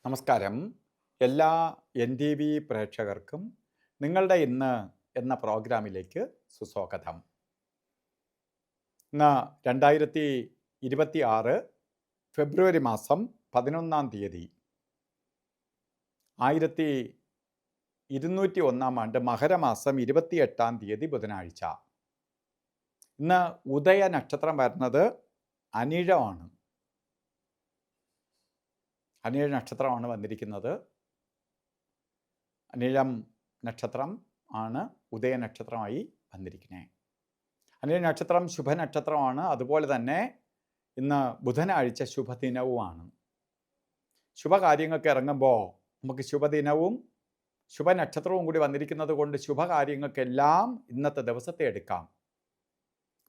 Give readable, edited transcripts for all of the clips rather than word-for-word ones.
നമസ്കാരം. എല്ലാ NTV പ്രേക്ഷകർക്കും നിങ്ങളുടെ ഇന്ന് എന്ന പ്രോഗ്രാമിലേക്ക് സുസ്വാഗതം. ഇന്ന് 2026 ഫെബ്രുവരി മാസം 11-ാം തീയതി 1201 ആണ്ട് മകരമാസം 28-ാം തീയതി ബുധനാഴ്ച. ഇന്ന് ഉദയ നക്ഷത്രം വരുന്നത് അനിഴമാണ്. അനിഴ നക്ഷത്രമാണ് വന്നിരിക്കുന്നത്. അനിഴം നക്ഷത്രം ആണ് ഉദയ നക്ഷത്രമായി വന്നിരിക്കുന്നത്. അനിഴ നക്ഷത്രം ശുഭനക്ഷത്രമാണ്. അതുപോലെ തന്നെ ഇന്ന് ബുധനാഴ്ച ശുഭദിനവുമാണ്. ശുഭകാര്യങ്ങൾക്ക് ഇറങ്ങുമ്പോൾ നമുക്ക് ശുഭദിനവും ശുഭനക്ഷത്രവും കൂടി വന്നിരിക്കുന്നത് കൊണ്ട് ശുഭകാര്യങ്ങൾക്കെല്ലാം ഇന്നത്തെ ദിവസത്തെ എടുക്കാം.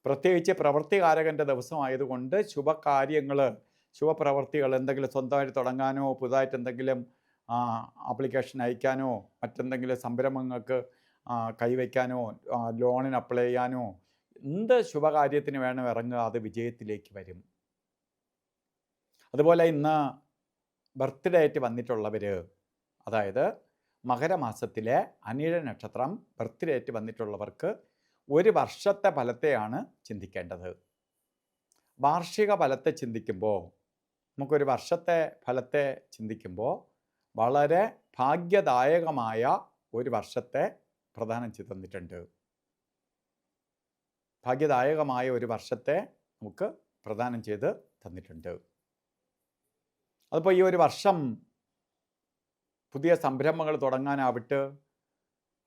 പ്രത്യേകിച്ച് പ്രവൃത്തികാരകൻ്റെ ദിവസമായതുകൊണ്ട് ശുഭകാര്യങ്ങൾ, ശുഭപ്രവർത്തികൾ, എന്തെങ്കിലും സ്വന്തമായിട്ട് തുടങ്ങാനോ പുതുതായിട്ട് എന്തെങ്കിലും ആപ്ലിക്കേഷൻ അയക്കാനോ മറ്റെന്തെങ്കിലും സംരംഭങ്ങൾക്ക് കൈവയ്ക്കാനോ ലോണിന് അപ്ലൈ ചെയ്യാനോ എന്ത് ശുഭകാര്യത്തിന് വേണം ഇറങ്ങുക, അത് വിജയത്തിലേക്ക് വരും. അതുപോലെ ഇന്ന് ബർത്ത്ഡേ ആയിട്ട് വന്നിട്ടുള്ളവർ, അതായത് മകരമാസത്തിലെ അനിഴ നക്ഷത്രം ബർത്ത്ഡേ ആയിട്ട് വന്നിട്ടുള്ളവർക്ക് ഒരു വർഷത്തെ ഫലത്തെയാണ് ചിന്തിക്കേണ്ടത്. വാർഷിക ഫലത്തെ ചിന്തിക്കുമ്പോൾ നമുക്കൊരു വർഷത്തെ ഫലത്തെ ചിന്തിക്കുമ്പോൾ വളരെ ഭാഗ്യദായകമായ ഒരു വർഷത്തെ പ്രദാനം ചെയ്ത് തന്നിട്ടുണ്ട്. ഭാഗ്യദായകമായ ഒരു വർഷത്തെ നമുക്ക് പ്രദാനം ചെയ്ത് തന്നിട്ടുണ്ട്. അതിപ്പോൾ ഈ ഒരു വർഷം പുതിയ സംരംഭങ്ങൾ തുടങ്ങാനാവട്ടെ,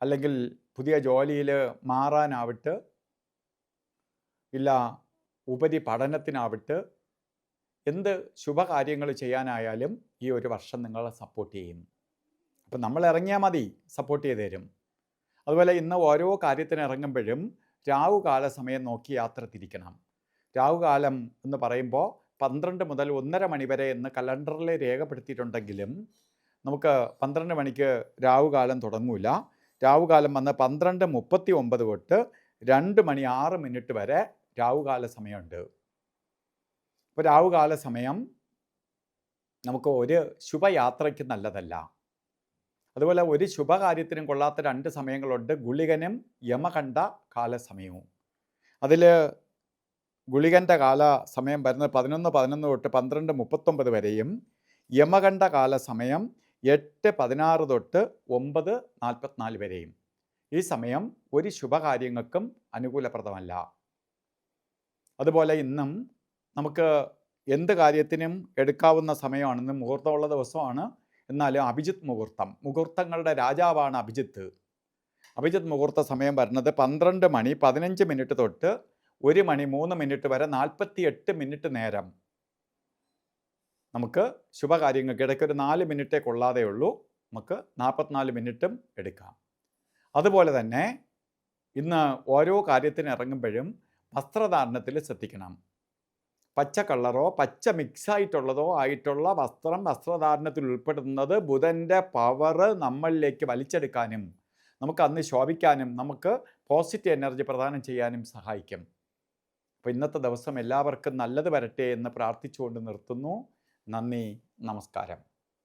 അല്ലെങ്കിൽ പുതിയ ജോലിയിൽ മാറാനാവട്ടെ, ഇല്ല ഉപരിപഠനത്തിനാവട്ടെ, എന്ത് ശുഭകാര്യങ്ങൾ ചെയ്യാനായാലും ഈ ഒരു വർഷം നിങ്ങളെ സപ്പോർട്ട് ചെയ്യും. അപ്പം നമ്മൾ ഇറങ്ങിയാൽ മതി, സപ്പോർട്ട് ചെയ്ത് തരും. അതുപോലെ ഇന്ന് ഓരോ കാര്യത്തിന് ഇറങ്ങുമ്പോഴും രാഹുകാല സമയം നോക്കി യാത്ര തിരിക്കണം. രാഹുകാലം എന്ന് പറയുമ്പോൾ 12 മുതൽ 1:30 മണി വരെ എന്ന് കലണ്ടറിൽ രേഖപ്പെടുത്തിയിട്ടുണ്ടെങ്കിലും നമുക്ക് 12 മണിക്ക് രാഹുകാലം തുടങ്ങൂല. രാഹുകാലം വന്ന് 12:39 തൊട്ട് 2 മണി 6 മിനിറ്റ് വരെ രാഹുകാല സമയമുണ്ട്. അപ്പോൾ രാഹുകാല സമയം നമുക്ക് ഒരു ശുഭയാത്രയ്ക്ക് നല്ലതല്ല. അതുപോലെ ഒരു ശുഭകാര്യത്തിനും കൊള്ളാത്ത 2 സമയങ്ങളുണ്ട്, ഗുളികനും യമകണ്ഠ കാലസമയവും. അതിൽ ഗുളികൻ്റെ കാല സമയം വരുന്നത് 11:11 തൊട്ട് 12:39 വരെയും യമകണ്ഠ കാല സമയം 8:16 തൊട്ട് 9:44 വരെയും. ഈ സമയം ഒരു ശുഭകാര്യങ്ങൾക്കും അനുകൂലപ്രദമല്ല. അതുപോലെ ഇന്നും നമുക്ക് എന്ത് കാര്യത്തിനും എടുക്കാവുന്ന സമയമാണെന്ന് മുഹൂർത്തമുള്ള ദിവസമാണ്. എന്നാലും അഭിജിത്ത് മുഹൂർത്തങ്ങളുടെ രാജാവാണ് അഭിജിത്ത്. അഭിജിത്ത് മുഹൂർത്ത സമയം വരുന്നത് 12 മണി 15 മിനിറ്റ് തൊട്ട് 1 മണി 3 മിനിറ്റ് വരെ 48 മിനിറ്റ് നേരം നമുക്ക് ശുഭകാര്യങ്ങൾക്ക് ഇടയ്ക്ക് ഒരു 4 മിനിറ്റേ കൊള്ളാതെ ഉള്ളൂ, നമുക്ക് 44 മിനിറ്റും എടുക്കാം. അതുപോലെ തന്നെ ഇന്ന് ഓരോ കാര്യത്തിന് ഇറങ്ങുമ്പോഴും വസ്ത്രധാരണത്തിൽ ശ്രദ്ധിക്കണം. പച്ച കളറോ പച്ച മിക്സായിട്ടുള്ളതോ ആയിട്ടുള്ള വസ്ത്രധാരണത്തിൽ ഉൾപ്പെടുന്നത് ബുധൻ്റെ പവർ നമ്മളിലേക്ക് വലിച്ചെടുക്കാനും നമുക്ക് അന്ന് ശോഭിക്കാനും നമുക്ക് പോസിറ്റീവ് എനർജി പ്രദാനം ചെയ്യാനും സഹായിക്കും. അപ്പോൾ ഇന്നത്തെ ദിവസം എല്ലാവർക്കും നല്ലത് വരട്ടെ എന്ന് പ്രാർത്ഥിച്ചുകൊണ്ട് നിർത്തുന്നു. നന്ദി, നമസ്കാരം.